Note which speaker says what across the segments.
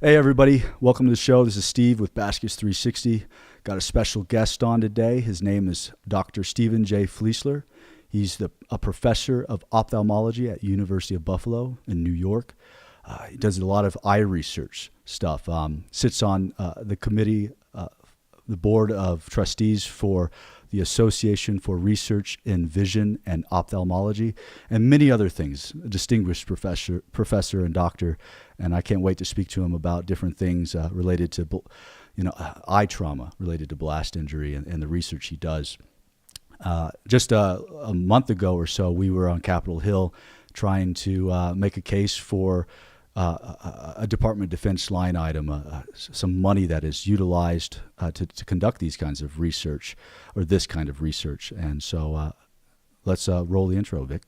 Speaker 1: Hey everybody, welcome to the show. This is Steve with Baskis 360. Got a special guest on today. His name is Dr. Stephen J. Fliesler. He's a professor of ophthalmology at University of Buffalo in New York. He does a lot of eye research stuff. Sits on the committee, the board of trustees for the Association for Research in Vision and Ophthalmology, and many other things. A distinguished professor and doctor, and I can't wait to speak to him about different things related to, eye trauma related to blast injury and the research he does. Just a month ago or so, we were on Capitol Hill trying to make a case for a Department of Defense line item, some money that is utilized to conduct these kinds of research, or this kind of research. And so let's roll the intro, Vic.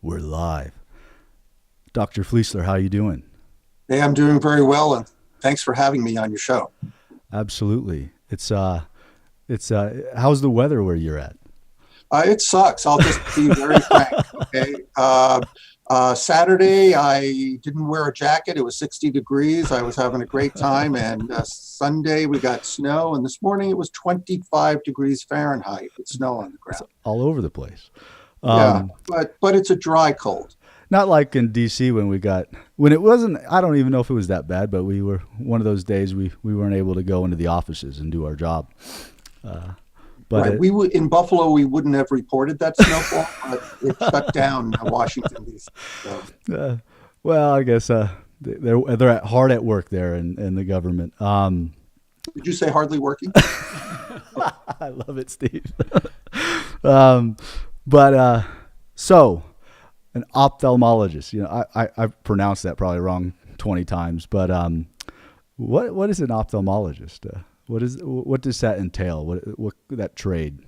Speaker 1: We're live. Dr. Fliesler, how are you doing?
Speaker 2: Hey, I'm doing very well, and thanks for having me on your show.
Speaker 1: Absolutely. It's how's the weather where you're at?
Speaker 2: It sucks. I'll just be very frank. Okay. Saturday, I didn't wear a jacket. It was 60 degrees. I was having a great time. And Sunday, we got snow. And this morning, it was 25 degrees Fahrenheit with snow on the ground.
Speaker 1: It's all over the place.
Speaker 2: Yeah, but it's a dry cold.
Speaker 1: Not like in DC when it wasn't, I don't even know if it was that bad, but we were one of those days we weren't able to go into the offices and do our job. But
Speaker 2: right. In Buffalo, we wouldn't have reported that snowfall, but it shut down Washington, D.C. So.
Speaker 1: Well, I guess they're hard at work there in the government.
Speaker 2: Did you say hardly working?
Speaker 1: I love it, Steve. So an ophthalmologist, I pronounced that probably wrong 20 times, but what is an ophthalmologist? What does that entail? What that trade?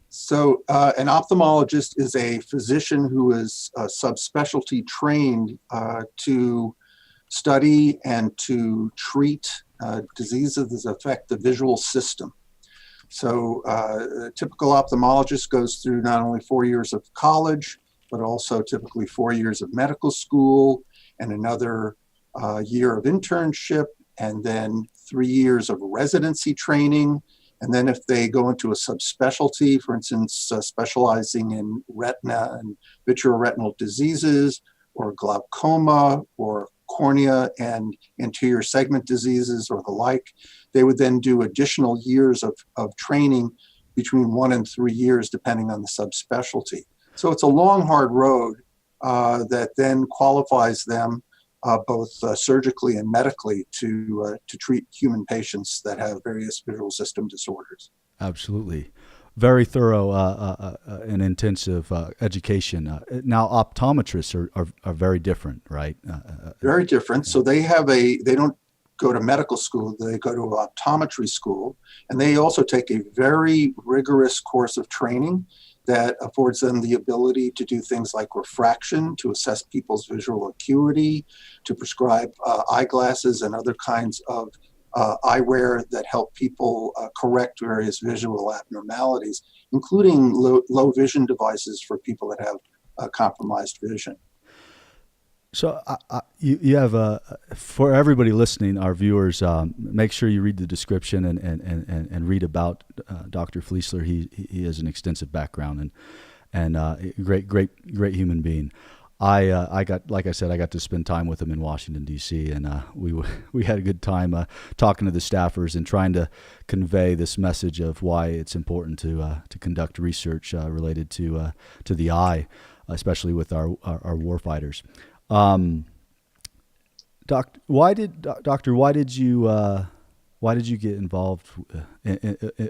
Speaker 2: So an ophthalmologist is a physician who is subspecialty trained to study and to treat diseases that affect the visual system. So a typical ophthalmologist goes through not only 4 years of college, but also typically 4 years of medical school and another year of internship, and then 3 years of residency training. And then if they go into a subspecialty, for instance, specializing in retina and vitreoretinal diseases, or glaucoma, or cornea and anterior segment diseases, or the like, they would then do additional years of training between 1 and 3 years, depending on the subspecialty. So it's a long, hard road that then qualifies them both surgically and medically to treat human patients that have various visual system disorders.
Speaker 1: Absolutely. Very thorough and intensive education. Now, optometrists are very different, right?
Speaker 2: Very different. So they don't go to medical school, they go to optometry school, and they also take a very rigorous course of training that affords them the ability to do things like refraction, to assess people's visual acuity, to prescribe eyeglasses and other kinds of eyewear that help people correct various visual abnormalities, including low vision devices for people that have compromised vision.
Speaker 1: So you have for everybody listening, our viewers, make sure you read the description and read about Dr. Fliesler. He has an extensive background and great human being. I got to spend time with him in Washington D.C. and we had a good time talking to the staffers and trying to convey this message of why it's important to conduct research related to the eye, especially with our warfighters. Why did you get involved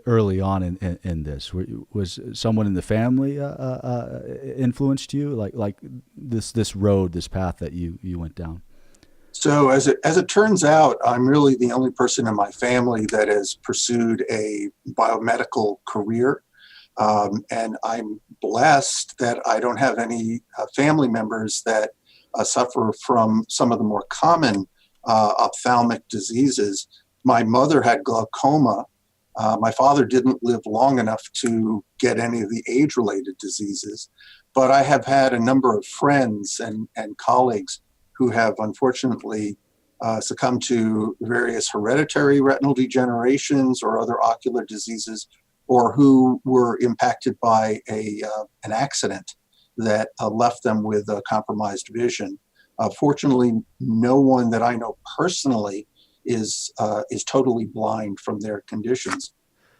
Speaker 1: early on in this? Was someone in the family influenced you, like this road, this path that you went down?
Speaker 2: So as it turns out, I'm really the only person in my family that has pursued a biomedical career. And I'm blessed that I don't have any family members that suffer from some of the more common ophthalmic diseases. My mother had glaucoma. My father didn't live long enough to get any of the age-related diseases, but I have had a number of friends and colleagues who have unfortunately succumbed to various hereditary retinal degenerations or other ocular diseases, or who were impacted by an accident that left them with compromised vision. Fortunately, no one that I know personally is totally blind from their conditions.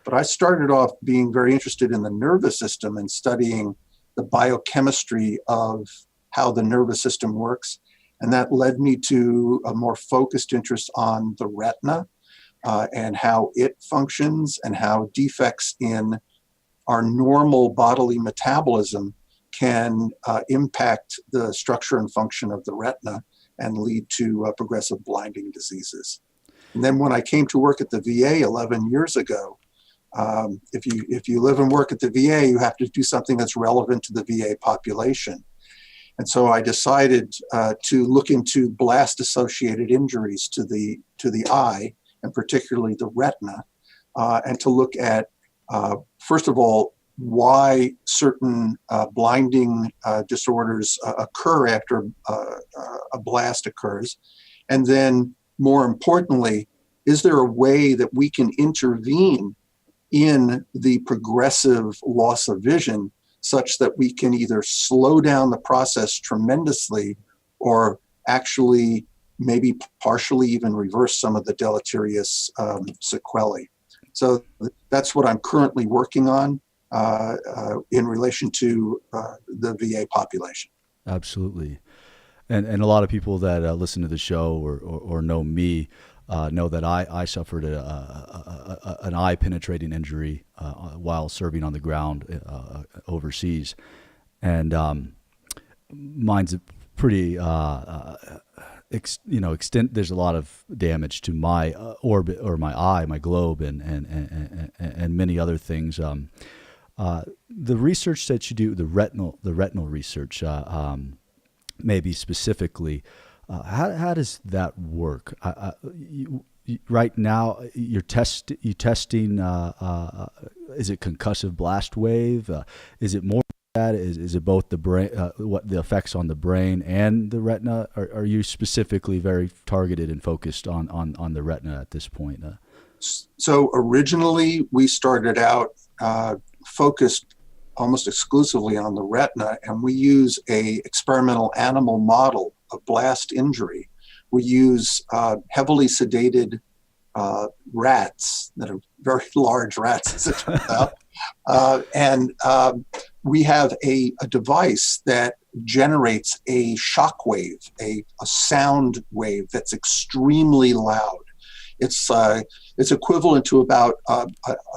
Speaker 2: But I started off being very interested in the nervous system and studying the biochemistry of how the nervous system works. And that led me to a more focused interest on the retina and how it functions and how defects in our normal bodily metabolism can impact the structure and function of the retina and lead to progressive blinding diseases. And then when I came to work at the VA 11 years ago, if you live and work at the VA, you have to do something that's relevant to the VA population. And so I decided to look into blast-associated injuries to the eye, and particularly the retina, and to look at, first of all, why certain blinding disorders occur after a blast occurs. And then, more importantly, is there a way that we can intervene in the progressive loss of vision such that we can either slow down the process tremendously or actually maybe partially even reverse some of the deleterious sequelae. So that's what I'm currently working on in relation to the VA population.
Speaker 1: Absolutely. And a lot of people that listen to the show or know me know that I suffered an eye-penetrating injury while serving on the ground overseas, and mine's pretty extent. There's a lot of damage to my orbit or my eye, my globe, and many other things. The research that you do, the retinal research, maybe specifically. How does that work? Right now, you testing. Is it concussive blast wave? Is it more than that? Is it both the brain? What the effects on the brain and the retina? Are you specifically very targeted and focused on the retina at this point?
Speaker 2: So originally, we started out focused almost exclusively on the retina, and we use a experimental animal model of blast injury. We use heavily sedated rats that are very large rats, as it turns out. And we have a device that generates a shock wave, a sound wave that's extremely loud. It's equivalent to about a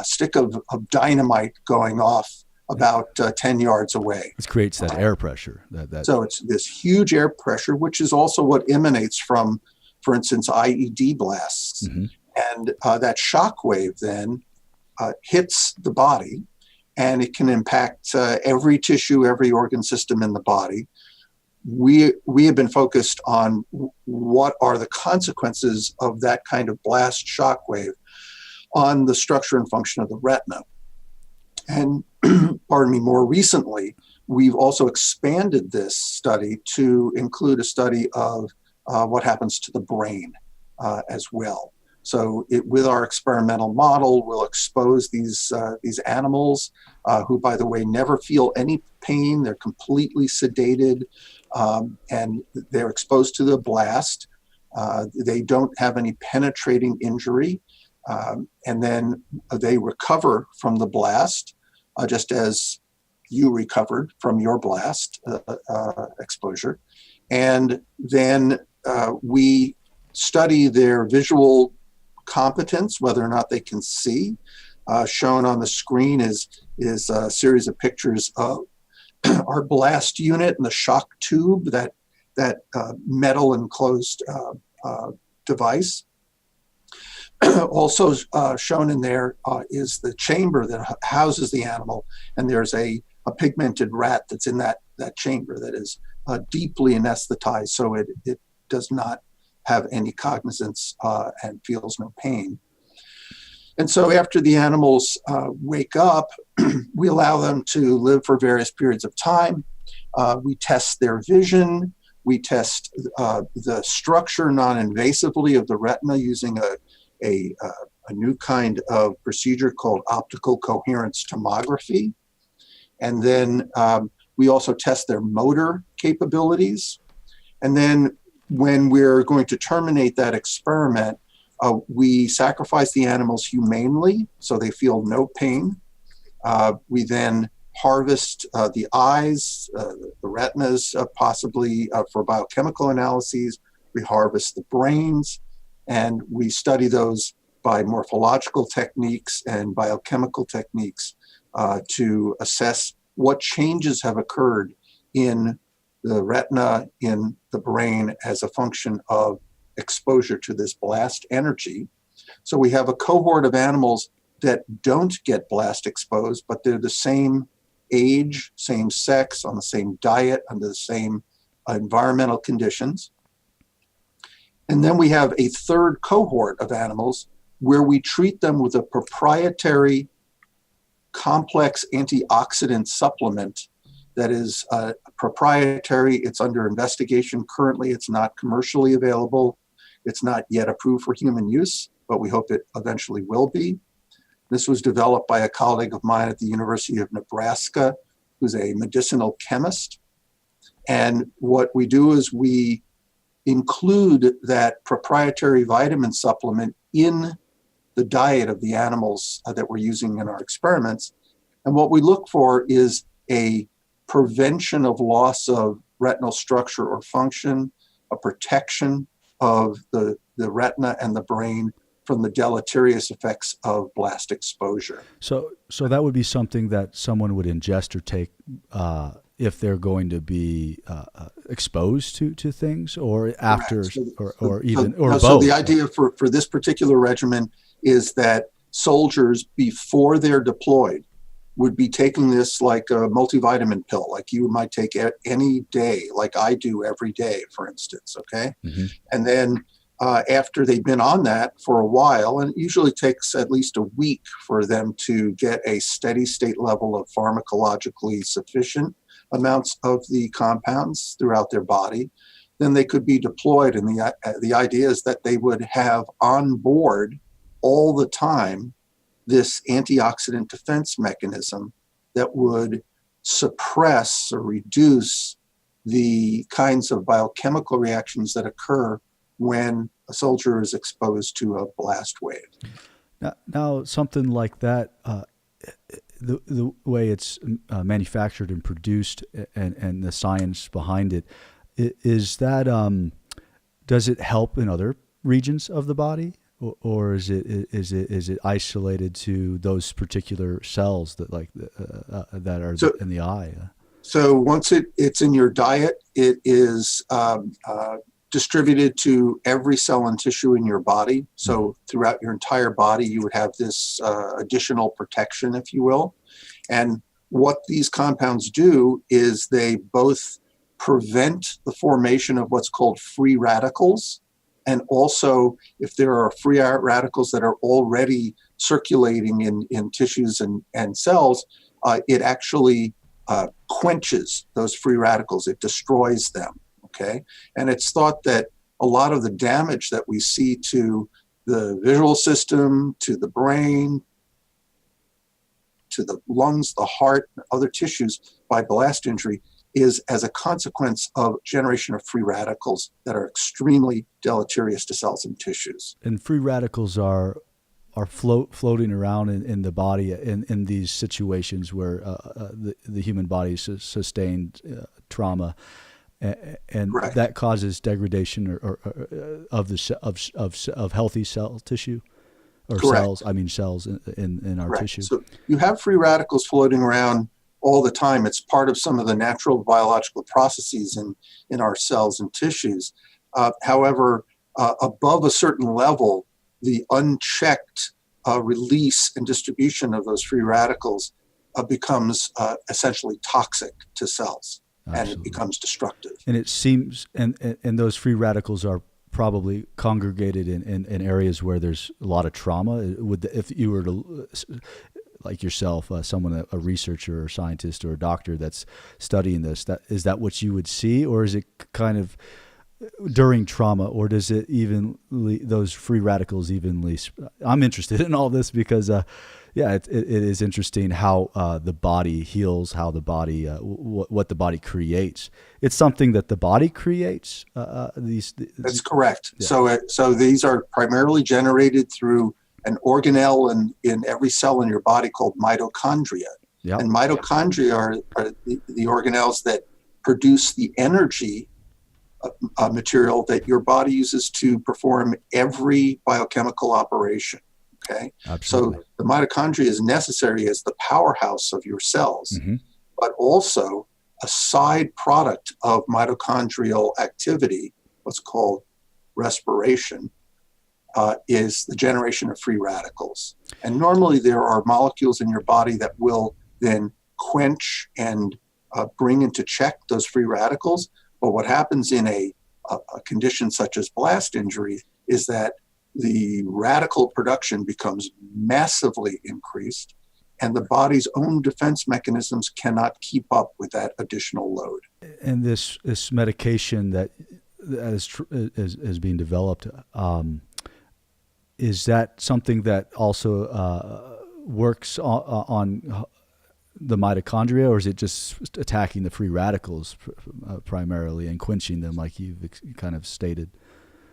Speaker 2: stick of dynamite going off about 10 yards away.
Speaker 1: It creates that air pressure.
Speaker 2: So it's this huge air pressure, which is also what emanates from, for instance, IED blasts. Mm-hmm. And that shock wave then hits the body, and it can impact every tissue, every organ system in the body. We have been focused on what are the consequences of that kind of blast shock wave on the structure and function of the retina. And pardon me, more recently, we've also expanded this study to include a study of what happens to the brain as well. So with our experimental model, we'll expose these animals who, by the way, never feel any pain. They're completely sedated, and they're exposed to the blast. They don't have any penetrating injury, and then they recover from the blast, just as you recovered from your blast exposure. And then we study their visual competence, whether or not they can see. Shown on the screen is a series of pictures of our blast unit and the shock tube, that metal enclosed device. Also shown in there is the chamber that houses the animal, and there's a pigmented rat that's in that chamber that is deeply anesthetized, so it does not have any cognizance and feels no pain. And so after the animals wake up, we allow them to live for various periods of time. We test their vision. We test the structure non-invasively of the retina using a new kind of procedure called optical coherence tomography. And then we also test their motor capabilities. And then when we're going to terminate that experiment, we sacrifice the animals humanely so they feel no pain. We then harvest the eyes, the retinas, possibly for biochemical analyses. We harvest the brains, and we study those by morphological techniques and biochemical techniques to assess what changes have occurred in the retina, in the brain, as a function of exposure to this blast energy. So we have a cohort of animals that don't get blast exposed, but they're the same age, same sex, on the same diet, under the same environmental conditions. And then we have a third cohort of animals where we treat them with a proprietary complex antioxidant supplement that is proprietary. It's under investigation currently. It's not commercially available. It's not yet approved for human use, but we hope it eventually will be. This was developed by a colleague of mine at the University of Nebraska, who's a medicinal chemist. And what we do is we include that proprietary vitamin supplement in the diet of the animals that we're using in our experiments. And what we look for is a prevention of loss of retinal structure or function, a protection of the retina and the brain from the deleterious effects of blast exposure.
Speaker 1: So that would be something that someone would ingest or take if they're going to be exposed to things, or after, or both.
Speaker 2: So the idea for this particular regimen is that soldiers, before they're deployed, would be taking this like a multivitamin pill, like you might take any day, like I do every day, for instance, okay? Mm-hmm. And then after they've been on that for a while, and it usually takes at least a week for them to get a steady state level of pharmacologically sufficient amounts of the compounds throughout their body, then they could be deployed. And the idea is that they would have on board all the time this antioxidant defense mechanism that would suppress or reduce the kinds of biochemical reactions that occur when a soldier is exposed to a blast wave.
Speaker 1: Now something like that, the way it's manufactured and produced, and the science behind it, is that does it help in other regions of the body, or is it isolated to those particular cells that that are in the eye?
Speaker 2: So once it's in your diet, it is distributed to every cell and tissue in your body. So throughout your entire body, you would have this additional protection, if you will. And what these compounds do is they both prevent the formation of what's called free radicals. And also, if there are free radicals that are already circulating in tissues and cells, it actually quenches those free radicals. It destroys them. Okay, and it's thought that a lot of the damage that we see to the visual system, to the brain, to the lungs, the heart, and other tissues by blast injury is as a consequence of generation of free radicals that are extremely deleterious to cells and tissues.
Speaker 1: And free radicals are floating around in the body in these situations where the human body sustained trauma. And
Speaker 2: right.
Speaker 1: That causes degradation of healthy cell tissue, or
Speaker 2: Correct.
Speaker 1: cells in our tissue.
Speaker 2: So you have free radicals floating around all the time. It's part of some of the natural biological processes in our cells and tissues. However, above a certain level, the unchecked release and distribution of those free radicals becomes essentially toxic to cells. Absolutely. And it becomes destructive.
Speaker 1: And it seems, and those free radicals are probably congregated in areas where there's a lot of trauma. If you were to, like yourself, someone, a researcher or scientist or a doctor that's studying this, is that what you would see, or is it kind of during trauma, or does it evenly, those free radicals evenly? I'm interested in all this because, it is interesting how the body heals, how the body, what the body creates. It's something that the body creates. That's
Speaker 2: correct.
Speaker 1: Yeah.
Speaker 2: So these are primarily generated through an organelle in every cell in your body called mitochondria.
Speaker 1: Yep.
Speaker 2: And mitochondria are the organelles that produce the energy material that your body uses to perform every biochemical operation. Okay.
Speaker 1: Absolutely.
Speaker 2: So the mitochondria is necessary as the powerhouse of your cells,
Speaker 1: mm-hmm.
Speaker 2: but also a side product of mitochondrial activity, what's called respiration, is the generation of free radicals. And normally there are molecules in your body that will then quench and bring into check those free radicals. But what happens in a condition such as blast injury is that the radical production becomes massively increased, and the body's own defense mechanisms cannot keep up with that additional load.
Speaker 1: And this medication that is being developed, is that something that also works on the mitochondria, or is it just attacking the free radicals primarily and quenching them, like you've kind of stated?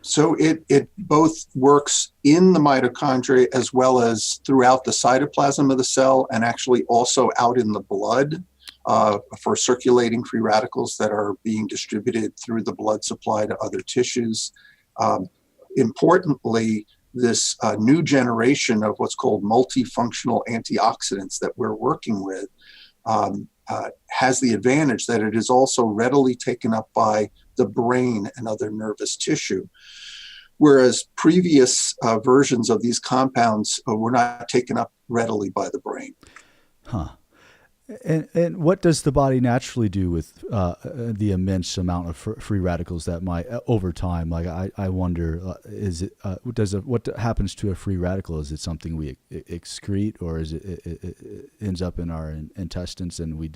Speaker 2: So it both works in the mitochondria as well as throughout the cytoplasm of the cell, and actually also out in the blood for circulating free radicals that are being distributed through the blood supply to other tissues. Importantly, this new generation of what's called multifunctional antioxidants that we're working with has the advantage that it is also readily taken up by the brain and other nervous tissue, whereas previous versions of these compounds were not taken up readily by the brain.
Speaker 1: Huh. And what does the body naturally do with the immense amount of free radicals that might over time? Like I wonder, what happens to a free radical? Is it something we excrete, or is it ends up in our intestines and we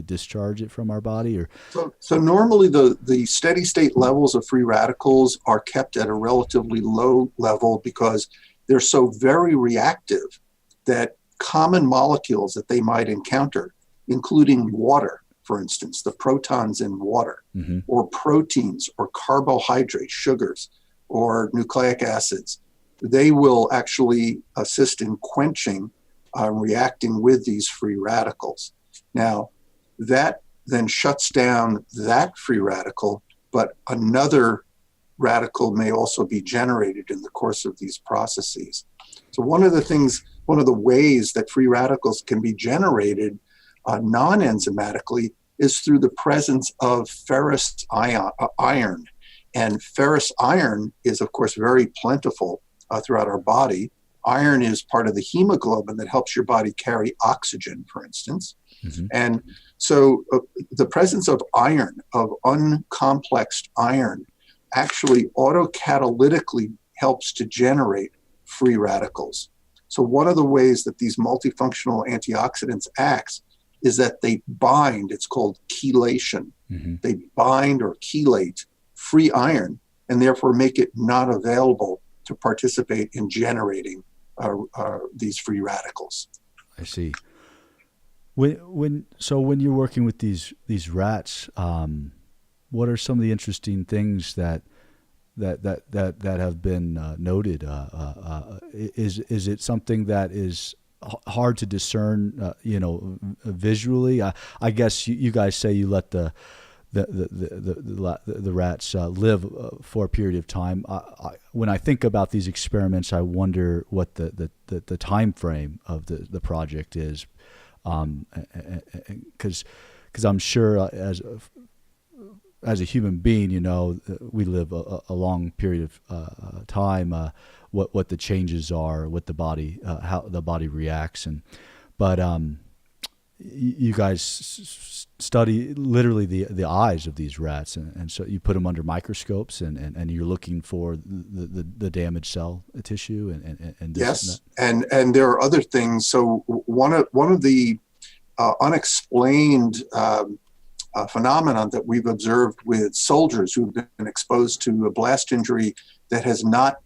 Speaker 1: discharge it from our body? Or
Speaker 2: so normally the steady state levels of free radicals are kept at a relatively low level because they're so very reactive that common molecules that they might encounter, including water, for instance, the protons in water,
Speaker 1: mm-hmm.
Speaker 2: or proteins, or carbohydrates, sugars, or nucleic acids, they will actually assist in quenching, reacting with these free radicals. Now, that then shuts down that free radical, but another radical may also be generated in the course of these processes. So one of the ways that free radicals can be generated non-enzymatically is through the presence of ferrous iron. And ferrous iron is, of course, very plentiful throughout our body. Iron is part of the hemoglobin that helps your body carry oxygen, for instance.
Speaker 1: Mm-hmm.
Speaker 2: And so the presence of iron, of uncomplexed iron, actually autocatalytically helps to generate free radicals. So one of the ways that these multifunctional antioxidants acts is that they bind, it's called chelation.
Speaker 1: Mm-hmm.
Speaker 2: They bind or chelate free iron and therefore make it not available to participate in generating these free radicals.
Speaker 1: I see. When you're working with these rats, what are some of the interesting things that have been noted? Is it something that is hard to discern, visually? I guess you guys say you let the rats live for a period of time. When I think about these experiments, I wonder what the time frame of the project is, because I'm sure as a human being, we live a long period of time. What the changes are, what the body, how the body reacts, but you guys study literally the eyes of these rats, and so you put them under microscopes, and you're looking for the damaged cell tissue and this
Speaker 2: Yes,
Speaker 1: and
Speaker 2: and there are other things. So one of the unexplained phenomenon that we've observed with soldiers who've been exposed to a blast injury that has not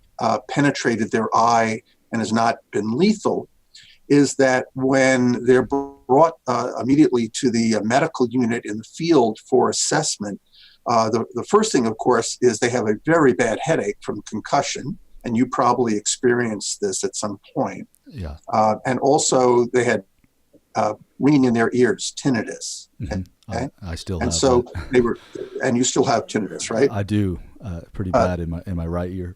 Speaker 2: penetrated their eye and has not been lethal is that when they're brought immediately to the medical unit in the field for assessment, the first thing, of course, is they have a very bad headache from concussion, and you probably experienced this at some point.
Speaker 1: Yeah.
Speaker 2: And also they had ringing in their ears, tinnitus.
Speaker 1: Mm-hmm.
Speaker 2: Okay?
Speaker 1: I still
Speaker 2: and
Speaker 1: have
Speaker 2: so
Speaker 1: that.
Speaker 2: they were, and you still have tinnitus, right?
Speaker 1: I do, pretty bad in my right ear.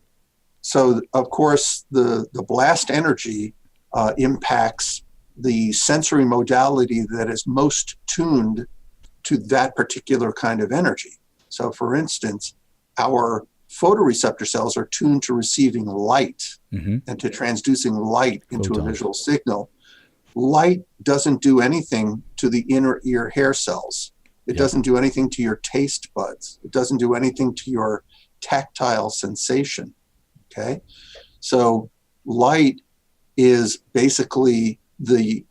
Speaker 2: So of course the blast energy impacts the sensory modality that is most tuned to that particular kind of energy. So for instance, our photoreceptor cells are tuned to receiving light and to transducing light into a visual signal. Light doesn't do anything to the inner ear hair cells. It doesn't do anything to your taste buds. It doesn't do anything to your tactile sensation. Okay? So light is basically the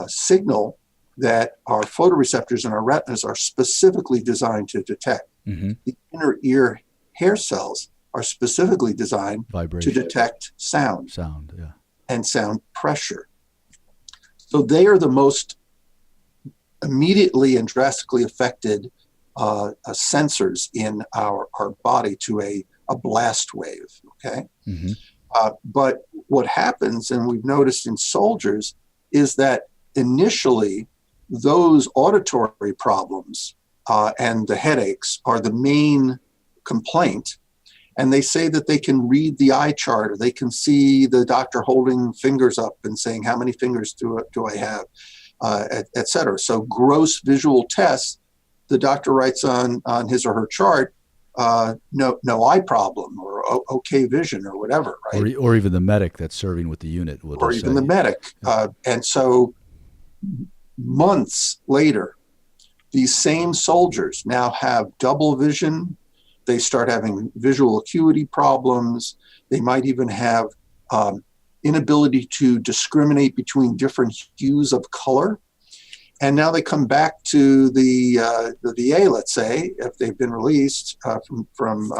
Speaker 2: signal that our photoreceptors and our retinas are specifically designed to detect. The inner ear hair cells are specifically designed to detect sound. And sound pressure. So they are the most immediately and drastically affected sensors in our body to a blast wave, okay? But what happens, and we've noticed in soldiers, is that initially those auditory problems and the headaches are the main complaint. And they say that they can read the eye chart, or they can see the doctor holding fingers up and saying, how many fingers do I have, et cetera. So gross visual tests, the doctor writes on his or her chart, no eye problem, or okay vision, or whatever, right?
Speaker 1: Or even the medic that's serving with the unit will
Speaker 2: or even the medic. And so months later, these same soldiers now have double vision. They start having visual acuity problems. They might even have inability to discriminate between different hues of color. And now they come back to the VA, let's say, if they've been released from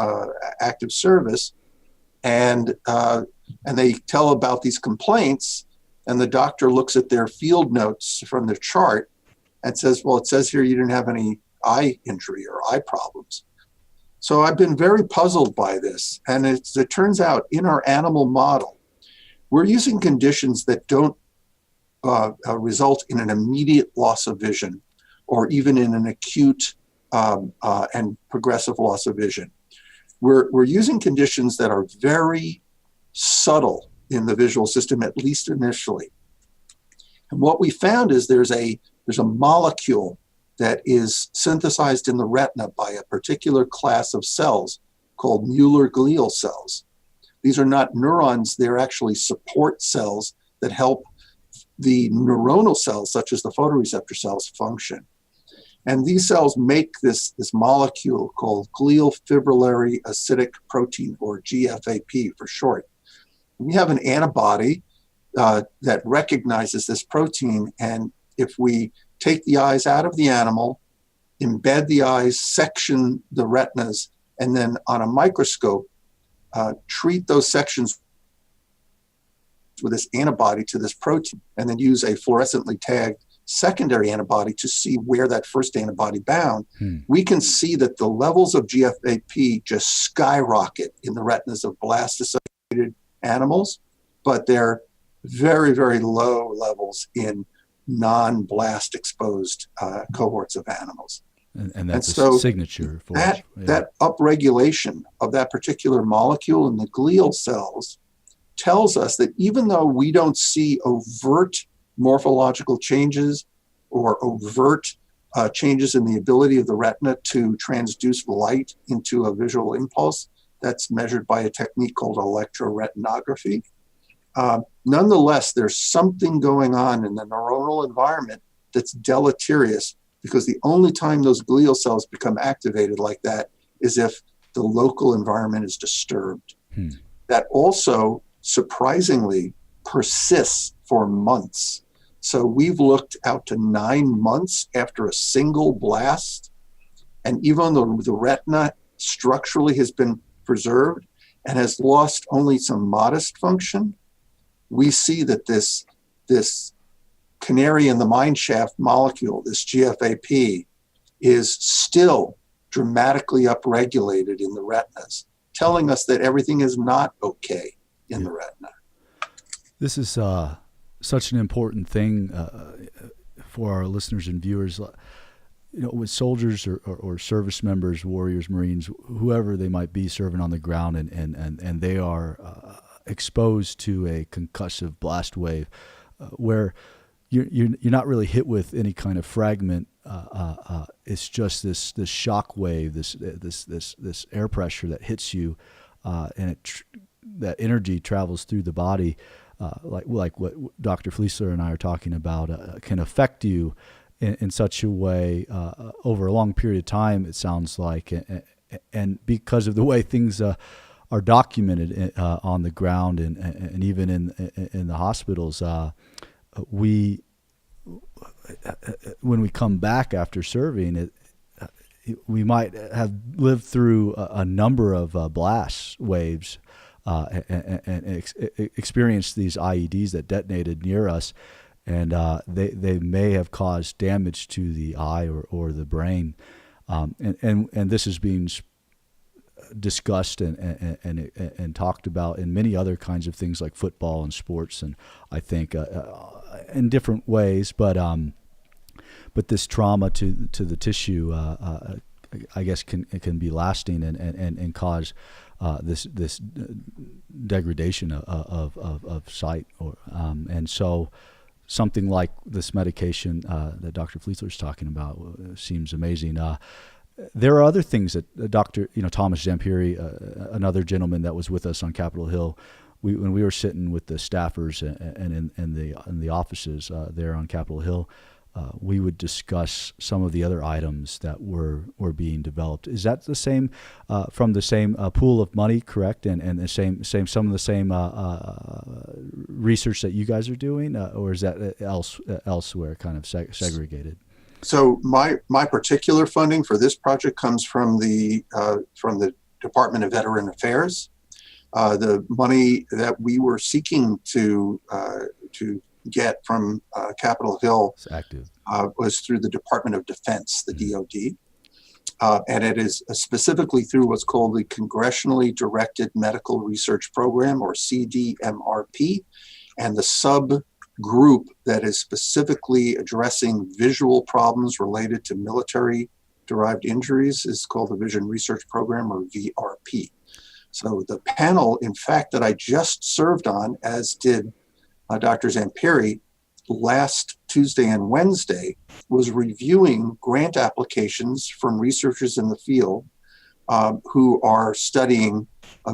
Speaker 2: active service, and they tell about these complaints, and the doctor looks at their field notes from their chart and says, well, it says here you didn't have any eye injury or eye problems. So I've been very puzzled by this. And it turns out in our animal model, we're using conditions that don't result in an immediate loss of vision, or even in an acute and progressive loss of vision. We're using conditions that are very subtle in the visual system, at least initially. And what we found is there's a molecule that is synthesized in the retina by a particular class of cells called Mueller glial cells. These are not neurons, they're actually support cells that help the neuronal cells, such as the photoreceptor cells, function. And these cells make this molecule called glial fibrillary acidic protein, or GFAP for short. We have an antibody that recognizes this protein, and if we take the eyes out of the animal, embed the eyes, section the retinas, and then on a microscope, treat those sections with this antibody to this protein, and then use a fluorescently tagged secondary antibody to see where that first antibody bound, we can see that the levels of GFAP just skyrocket in the retinas of blast-associated animals, but they're very, very low levels in non-blast exposed cohorts of animals.
Speaker 1: And that's
Speaker 2: so
Speaker 1: a signature for
Speaker 2: that upregulation of that particular molecule in the glial cells tells us that even though we don't see overt morphological changes or overt changes in the ability of the retina to transduce light into a visual impulse that's measured by a technique called electroretinography, nonetheless, there's something going on in the neuronal environment that's deleterious, because the only time those glial cells become activated like that is if the local environment is disturbed. That also surprisingly persists for months. So we've looked out to 9 months after a single blast, and even though the retina structurally has been preserved and has lost only some modest function, we see that this canary in the mine shaft molecule, this GFAP, is still dramatically upregulated in the retinas, telling us that everything is not okay in the retina.
Speaker 1: This is such an important thing for our listeners and viewers. With soldiers or service members, warriors, Marines, whoever they might be serving on the ground, and they are exposed to a concussive blast wave, where you're not really hit with any kind of fragment. It's just this shock wave, this air pressure that hits you, and that energy travels through the body, like what Dr. Fliesler and I are talking about, can affect you in such a way over a long period of time, it sounds like, and because of the way things are documented on the ground and even in the hospitals, when we come back after serving, we might have lived through a number of blast waves and experienced these IEDs that detonated near us. And they may have caused damage to the eye or the brain, and this is being discussed and talked about in many other kinds of things like football and sports, and I think in different ways. But this trauma to the tissue, I guess, can be lasting and cause this degradation of sight, and so. Something like this medication that Dr. Fliesler is talking about seems amazing. There are other things that Dr. Thomas Zampieri, another gentleman that was with us on Capitol Hill, when we were sitting with the staffers and in the offices there on Capitol Hill, we would discuss some of the other items that were being developed. Is that the same from the same pool of money, correct? And the same some of the same research that you guys are doing, or is that elsewhere, kind of segregated?
Speaker 2: So my particular funding for this project comes from the Department of Veteran Affairs. The money that we were seeking to get from Capitol Hill was through the Department of Defense, the DoD, and it is specifically through what's called the Congressionally Directed Medical Research Program, or CDMRP, and the subgroup that is specifically addressing visual problems related to military-derived injuries is called the Vision Research Program, or VRP. So the panel, in fact, that I just served on, as did Dr. Zampieri, last Tuesday and Wednesday, was reviewing grant applications from researchers in the field who are studying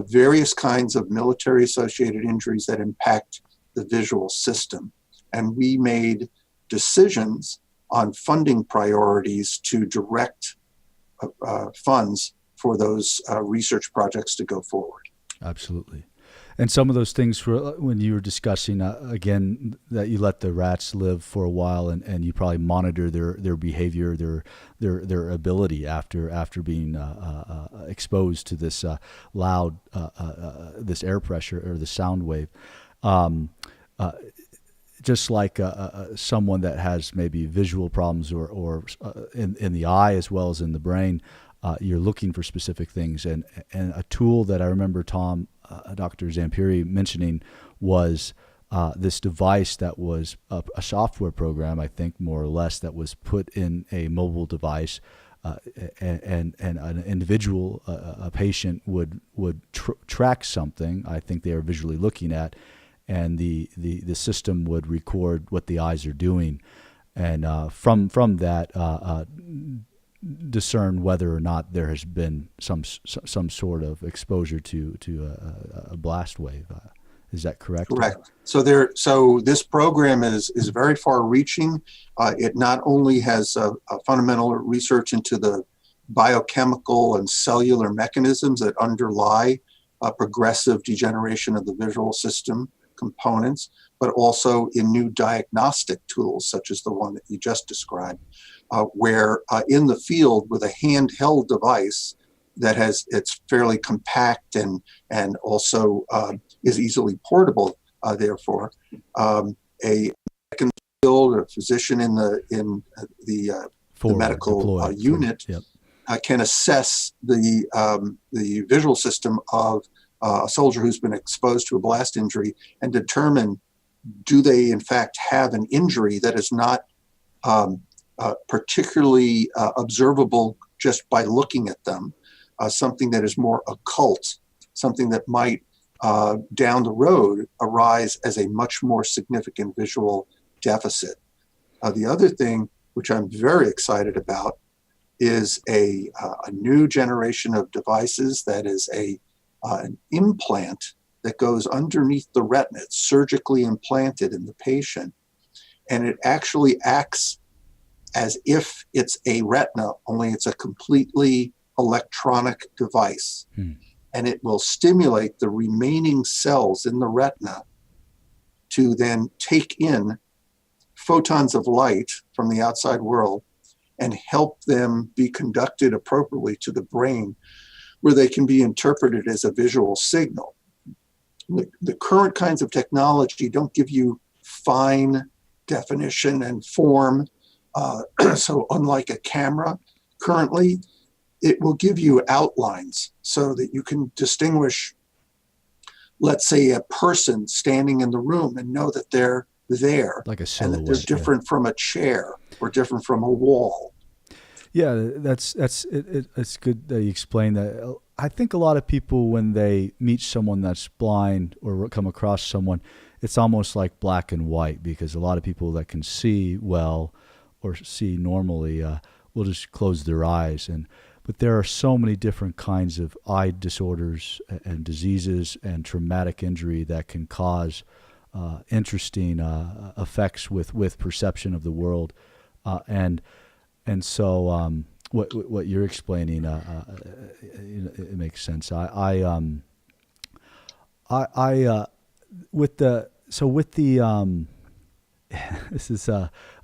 Speaker 2: various kinds of military-associated injuries that impact the visual system. And we made decisions on funding priorities to direct funds for those research projects to go forward.
Speaker 1: Absolutely. And some of those things, when you were discussing, again, that you let the rats live for a while and you probably monitor their behavior, their ability after being exposed to this loud, this air pressure or the sound wave. Just like someone that has maybe visual problems or in the eye as well as in the brain, you're looking for specific things. And a tool that I remember Dr. Zampieri mentioning was this device that was a software program, I think more or less, that was put in a mobile device, and an individual, a patient would track something I think they are visually looking at, and the system would record what the eyes are doing, and from that discern whether or not there has been some sort of exposure to a blast wave. Is that correct?
Speaker 2: Correct. So this program is very far-reaching. It not only has a fundamental research into the biochemical and cellular mechanisms that underlie progressive degeneration of the visual system components, but also in new diagnostic tools, such as the one that you just described, where in the field with a handheld device it's fairly compact and also is easily portable. Therefore, a field or physician in the medical unit can assess the visual system of a soldier who's been exposed to a blast injury and determine, do they in fact have an injury that is not particularly observable just by looking at them, something that is more occult, something that might down the road arise as a much more significant visual deficit. The other thing, which I'm very excited about, is a new generation of devices that is an implant that goes underneath the retina. It's surgically implanted in the patient, and it actually acts as if it's a retina, only it's a completely electronic device. And it will stimulate the remaining cells in the retina to then take in photons of light from the outside world and help them be conducted appropriately to the brain, where they can be interpreted as a visual signal. The current kinds of technology don't give you fine definition and form. So unlike a camera, currently, it will give you outlines so that you can distinguish, let's say, a person standing in the room and know that they're there,
Speaker 1: like a silhouette,
Speaker 2: and that they're different from a chair or different from a wall.
Speaker 1: Yeah, it's good that you explain that. I think a lot of people, when they meet someone that's blind or come across someone, it's almost like black and white, because a lot of people that can see well or see normally will just close their eyes. But there are so many different kinds of eye disorders and diseases and traumatic injury that can cause interesting effects with perception of the world, and so what you're explaining, it makes sense. This is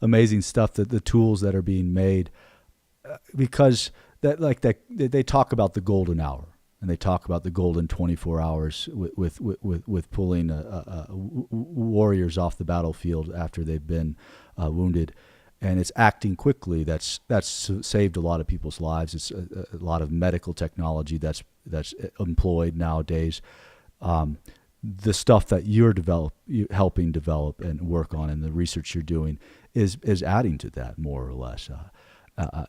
Speaker 1: amazing stuff, that the tools that are being made, because they talk about the golden hour, and they talk about the golden 24 hours with pulling warriors off the battlefield after they've been wounded, and it's acting quickly. That's saved a lot of people's lives. It's a lot of medical technology that's employed nowadays. The stuff that you're helping develop and work on, and the research you're doing is adding to that, more or less.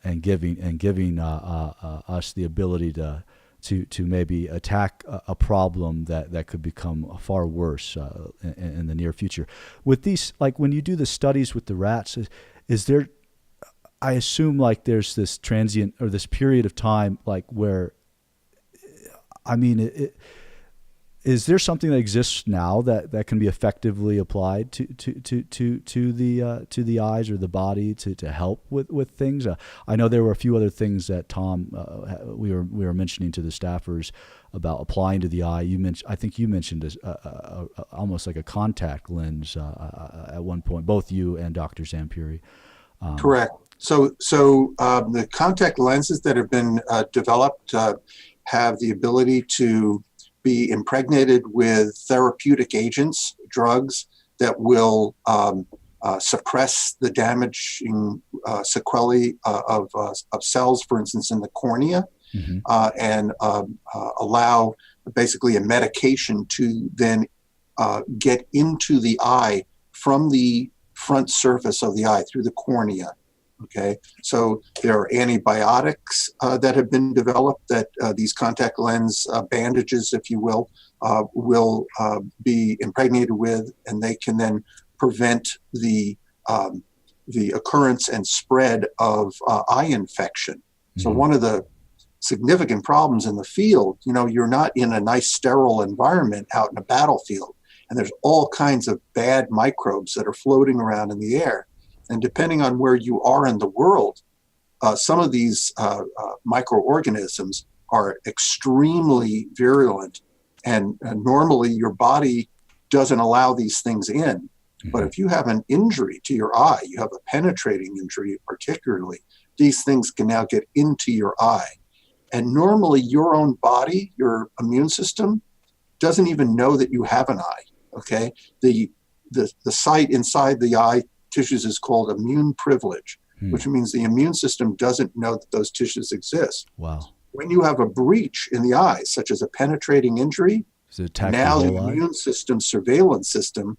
Speaker 1: And giving us the ability to maybe attack a problem that could become far worse in the near future. With these, like when you do the studies with the rats, is there? I assume like there's this transient or this period of time, like where, I mean, is there something that exists now that can be effectively applied to the eyes or the body to help with things? I know there were a few other things that Tom we were mentioning to the staffers about applying to the eye. I think you mentioned almost like a contact lens at one point. Both you and Dr. Zampuri.
Speaker 2: Correct. So the contact lenses that have been developed have the ability to be impregnated with therapeutic agents, drugs that will suppress the damaging sequelae of cells, for instance, in the cornea, and allow basically a medication to then get into the eye from the front surface of the eye through the cornea. Okay, so there are antibiotics that have been developed that these contact lens bandages, if you will be impregnated with, and they can then prevent the occurrence and spread of eye infection. So one of the significant problems in the field, you're not in a nice sterile environment out in a battlefield. and there's all kinds of bad microbes that are floating around in the air. And depending on where you are in the world, some of these microorganisms are extremely virulent, and normally your body doesn't allow these things in. Mm-hmm. But if you have an injury to your eye, you have a penetrating injury particularly, these things can now get into your eye. And normally your own body, your immune system, doesn't even know that you have an eye, okay? The site inside the eye tissues is called immune privilege, which means the immune system doesn't know that those tissues exist.
Speaker 1: Wow.
Speaker 2: When you have a breach in the eye, such as a penetrating injury, now the immune system surveillance system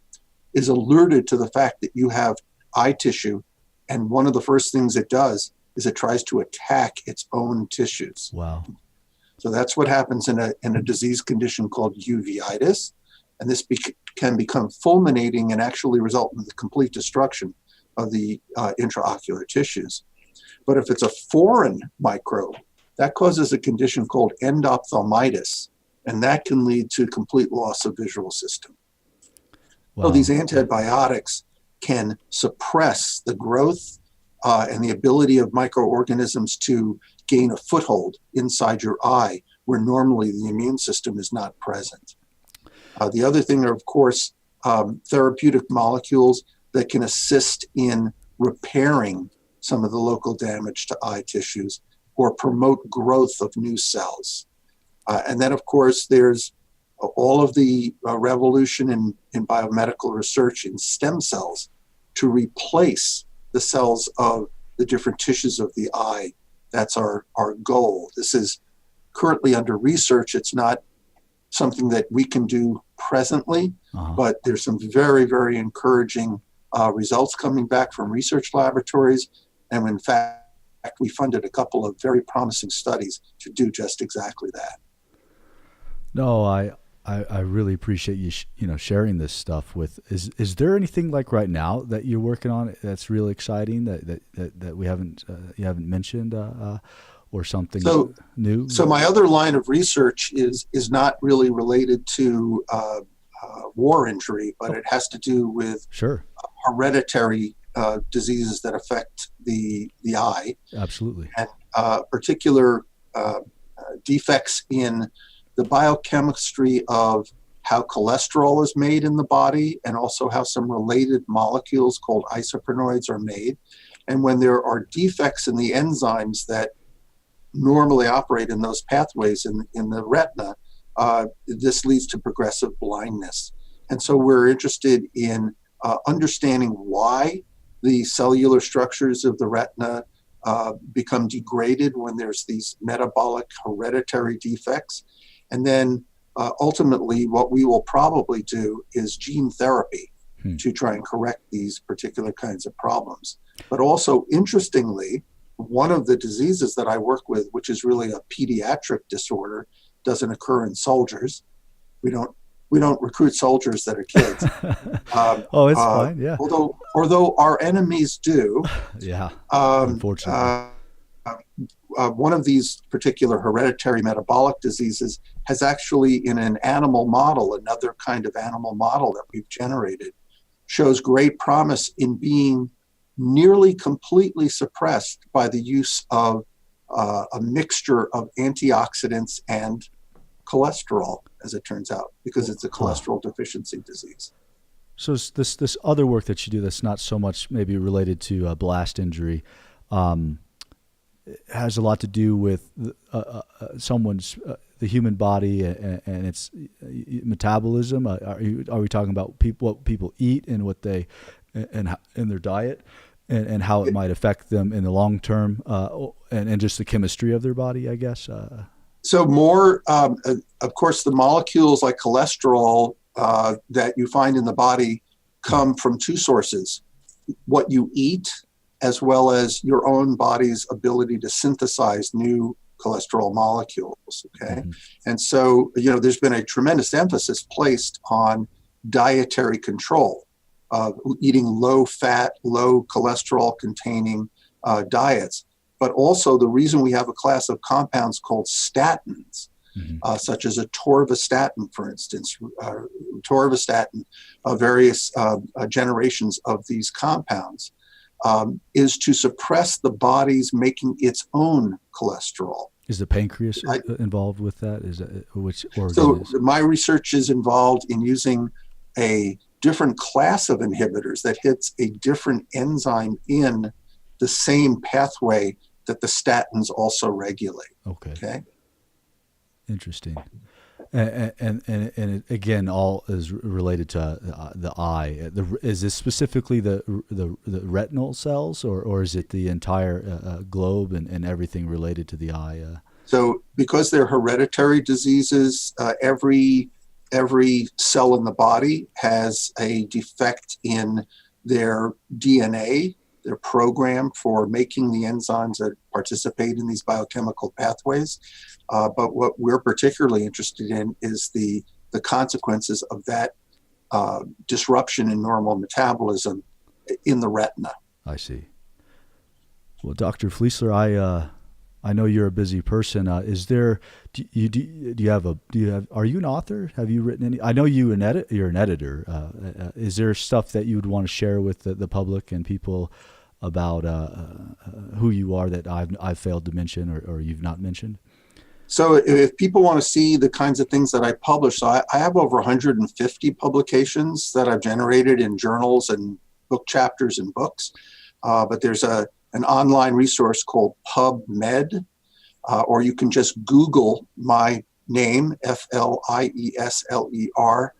Speaker 2: is alerted to the fact that you have eye tissue, and one of the first things it does is it tries to attack its own tissues.
Speaker 1: Wow.
Speaker 2: So that's what happens in a disease condition called uveitis, and this can become fulminating and actually result in the complete destruction of the intraocular tissues. But if it's a foreign microbe, that causes a condition called endophthalmitis, and that can lead to complete loss of visual system.
Speaker 1: Wow.
Speaker 2: So these antibiotics can suppress the growth and the ability of microorganisms to gain a foothold inside your eye, where normally the immune system is not present. The other thing are, of course, therapeutic molecules that can assist in repairing some of the local damage to eye tissues or promote growth of new cells. And then, of course, there's all of the revolution in biomedical research in stem cells to replace the cells of the different tissues of the eye. That's our goal. This is currently under research. It's not something that we can do presently, but there's some very, very encouraging results coming back from research laboratories. And in fact, we funded a couple of very promising studies to do just exactly that.
Speaker 1: No, I really appreciate you sharing this stuff with. Is there anything like right now that you're working on that's really exciting that we haven't you haven't mentioned or something new?
Speaker 2: So my other line of research is not really related to war injury, but it has to do with hereditary diseases that affect the eye.
Speaker 1: Absolutely.
Speaker 2: And particular defects in the biochemistry of how cholesterol is made in the body, and also how some related molecules called isoprenoids are made. And when there are defects in the enzymes that normally operate in those pathways in the retina, this leads to progressive blindness. And so we're interested in understanding why the cellular structures of the retina become degraded when there's these metabolic hereditary defects. And then ultimately what we will probably do is gene therapy to try and correct these particular kinds of problems. But also, interestingly, one of the diseases that I work with, which is really a pediatric disorder, doesn't occur in soldiers. We don't recruit soldiers that are kids.
Speaker 1: It's fine. Yeah.
Speaker 2: Although our enemies do.
Speaker 1: Yeah. Unfortunately.
Speaker 2: One of these particular hereditary metabolic diseases has actually, in an animal model, another kind of animal model that we've generated, shows great promise in being nearly completely suppressed by the use of a mixture of antioxidants and cholesterol, as it turns out, because it's a cholesterol deficiency disease.
Speaker 1: So this other work that you do that's not so much maybe related to blast injury has a lot to do with someone's the human body and its metabolism. Are we talking about what people eat and what they and their diet and how it might affect them in the long term and just the chemistry of their body, I guess?
Speaker 2: So more, of course, the molecules like cholesterol that you find in the body come from two sources: what you eat, as well as your own body's ability to synthesize new cholesterol molecules, okay? Mm-hmm. And so, there's been a tremendous emphasis placed on dietary control, eating low-fat, low cholesterol-containing diets. But also the reason we have a class of compounds called statins such as a torvastatin, for instance. Torvastatin, various generations of these compounds, is to suppress the body's making its own cholesterol.
Speaker 1: Is the pancreas involved with that? Is that which organ?
Speaker 2: So my research is involved in using a different class of inhibitors that hits a different enzyme in the same pathway that the statins also regulate. Okay.
Speaker 1: Interesting. And again, all is related to the eye. Is this specifically the retinal cells, or is it the entire globe and everything related to the eye?
Speaker 2: So, because they're hereditary diseases, every cell in the body has a defect in their DNA, their program for making the enzymes that participate in these biochemical pathways. But what we're particularly interested in is the consequences of that disruption in normal metabolism in the retina.
Speaker 1: I see. Well, Dr. Fliesler, I know you're a busy person. Are you an author? Have you written any? I know you're an editor. Is there stuff that you would want to share with the public and people about who you are that I've failed to mention or you've not mentioned?
Speaker 2: So if people want to see the kinds of things that I publish, so I have over 150 publications that I've generated in journals and book chapters and books. But there's an online resource called PubMed, or you can just Google my name, Fliesler,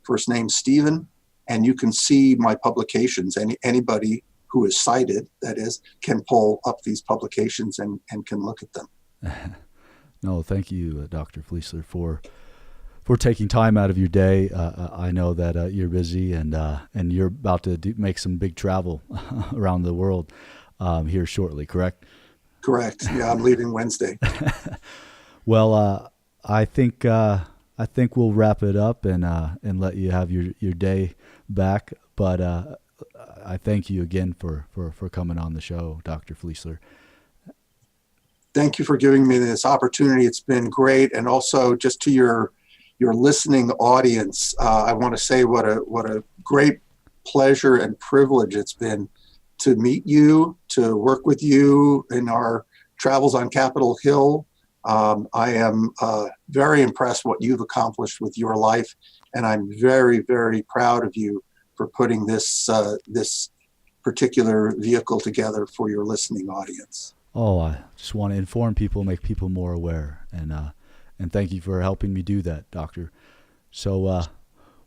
Speaker 2: first name Stephen, and you can see my publications. Anybody who is cited, that is, can pull up these publications and can look at them.
Speaker 1: No, thank you, Dr. Fliesler, for taking time out of your day. I know that you're busy and you're about to make some big travel around the world here shortly, correct?
Speaker 2: Correct. Yeah, I'm leaving Wednesday.
Speaker 1: Well, I think we'll wrap it up and let you have your day back. But I thank you again for coming on the show, Dr. Fliesler.
Speaker 2: Thank you for giving me this opportunity. It's been great. And also just to your listening audience, I want to say what a great pleasure and privilege it's been to meet you, to work with you in our travels on Capitol Hill. I am very impressed what you've accomplished with your life, and I'm very, very proud of you for putting this particular vehicle together for your listening audience.
Speaker 1: Oh, I just want to inform people, make people more aware, and thank you for helping me do that, Doctor. So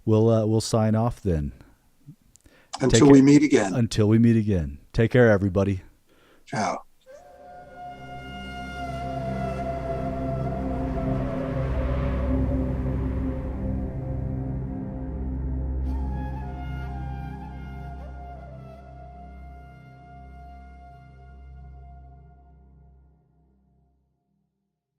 Speaker 1: we'll sign off then.
Speaker 2: Until we meet again.
Speaker 1: Until we meet again. Take care, everybody.
Speaker 2: Ciao.